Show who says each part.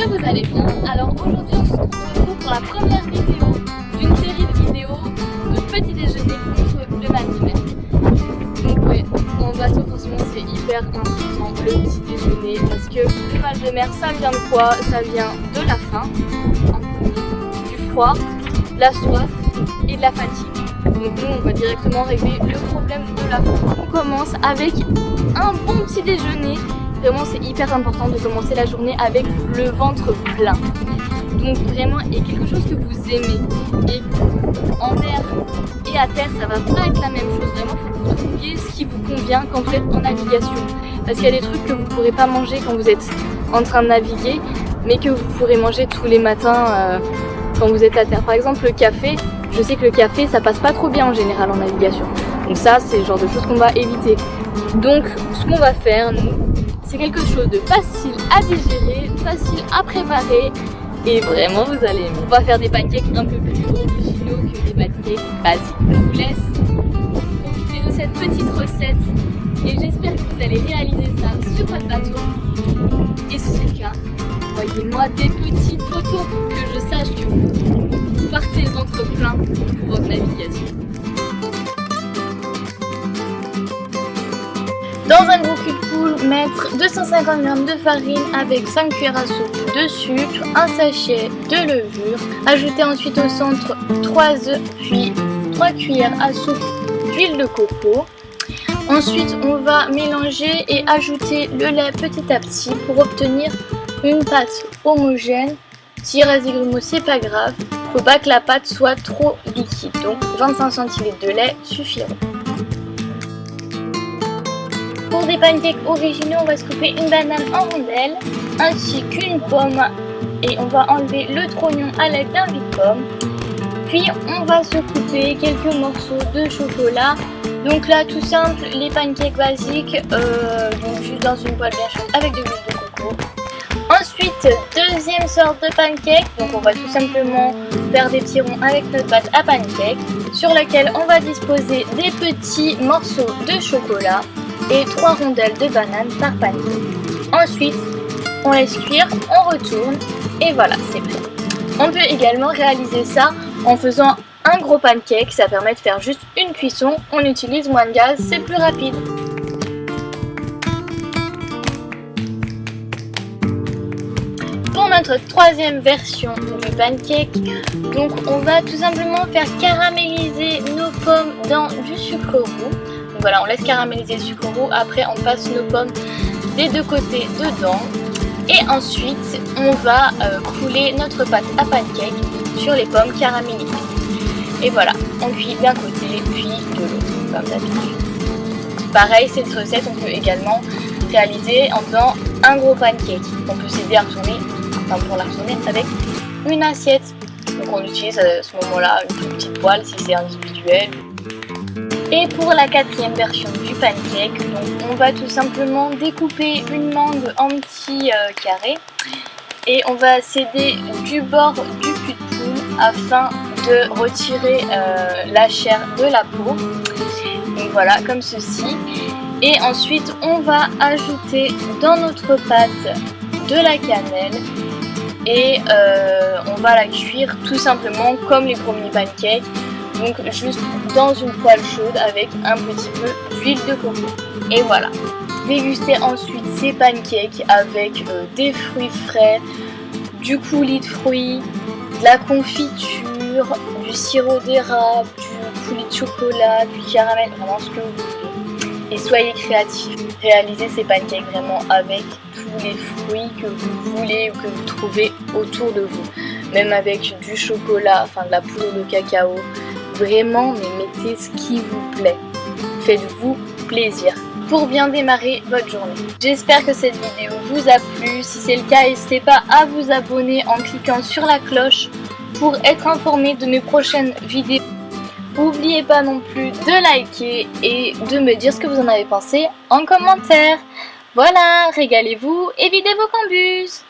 Speaker 1: que vous allez bien. Alors aujourd'hui on se retrouve pour la première vidéo d'une série de vidéos de petit déjeuner contre le mal de mer. Donc ouais, en bateau forcément c'est hyper important le petit déjeuner parce que le mal de mer ça vient de quoi? Ça vient de la faim, du froid, de la soif et de la fatigue. Donc nous on va directement régler le problème de la faim. On commence avec un bon petit déjeuner. Vraiment c'est hyper important de commencer la journée avec le ventre plein. Donc vraiment, et quelque chose que vous aimez. Et en mer et à terre ça va pas être la même chose. Vraiment il faut que vous trouviez ce qui vous convient quand vous êtes en navigation. Parce qu'il y a des trucs que vous ne pourrez pas manger quand vous êtes en train de naviguer, mais que vous pourrez manger tous les matins quand vous êtes à terre. Par exemple le café, je sais que le café ça passe pas trop bien en général en navigation. Donc ça c'est le genre de choses qu'on va éviter. Donc ce qu'on va faire nous, c'est quelque chose de facile à digérer, facile à préparer et vraiment vous allez aimer. On va faire des pancakes un peu plus originaux que des pancakes basiques. Je vous laisse profiter de cette petite recette et j'espère que vous allez réaliser ça sur votre bateau. Et si c'est le cas, envoyez-moi des petites photos pour que je sache que vous partez le ventre plein pour votre navigation. Dans un gros cul de poule, mettre 250 g de farine avec 5 cuillères à soupe de sucre, un sachet de levure. Ajouter ensuite au centre 3 œufs, puis 3 cuillères à soupe d'huile de coco. Ensuite, on va mélanger et ajouter le lait petit à petit pour obtenir une pâte homogène. Si il reste des grumeaux, c'est pas grave. Faut pas que la pâte soit trop liquide. Donc 25 centilitres de lait suffiront. Pour des pancakes originaux, on va se couper une banane en rondelles, ainsi qu'une pomme, et on va enlever le trognon à l'aide d'un vide-pomme. Puis on va se couper quelques morceaux de chocolat. Donc là, tout simple, les pancakes basiques, donc juste dans une poêle bien chaude avec de l'huile de coco. Ensuite, deuxième sorte de pancake, donc on va tout simplement faire des petits ronds avec notre pâte à pancake, sur laquelle on va disposer des petits morceaux de chocolat et 3 rondelles de banane par pancake. Ensuite, on laisse cuire, on retourne et voilà, c'est prêt. On peut également réaliser ça en faisant un gros pancake, ça permet de faire juste une cuisson, on utilise moins de gaz, c'est plus rapide. Pour notre troisième version du pancake, donc on va tout simplement faire caraméliser nos pommes dans du sucre roux. Donc voilà, on laisse caraméliser le sucre roux, après on passe nos pommes des deux côtés dedans. Et ensuite, on va couler notre pâte à pancake sur les pommes caramélisées. Et voilà, on cuit d'un côté, puis de l'autre, comme d'habitude. Pareil, cette recette, on peut également réaliser en faisant un gros pancake. On peut s'aider à retourner, enfin pour la retourner avec une assiette. Donc on utilise à ce moment-là une toute petite poêle si c'est individuel. Et pour la quatrième version du pancake, donc on va tout simplement découper une mangue en petits carrés et on va s'aider du bord du cul de poule afin de retirer la chair de la peau. Donc voilà, comme ceci. Et ensuite, on va ajouter dans notre pâte de la cannelle et on va la cuire tout simplement comme les premiers pancakes. Donc juste dans une poêle chaude avec un petit peu d'huile de coco. Et voilà. Dégustez ensuite ces pancakes avec des fruits frais, du coulis de fruits, de la confiture, du sirop d'érable, du coulis de chocolat, du caramel, vraiment ce que vous voulez. Et soyez créatifs. Réalisez ces pancakes vraiment avec tous les fruits que vous voulez ou que vous trouvez autour de vous. Même avec du chocolat, enfin de la poudre de cacao. Vraiment, mais mettez ce qui vous plaît. Faites-vous plaisir pour bien démarrer votre journée. J'espère que cette vidéo vous a plu. Si c'est le cas, n'hésitez pas à vous abonner en cliquant sur la cloche pour être informé de mes prochaines vidéos. N'oubliez pas non plus de liker et de me dire ce que vous en avez pensé en commentaire. Voilà, régalez-vous et videz vos cambus.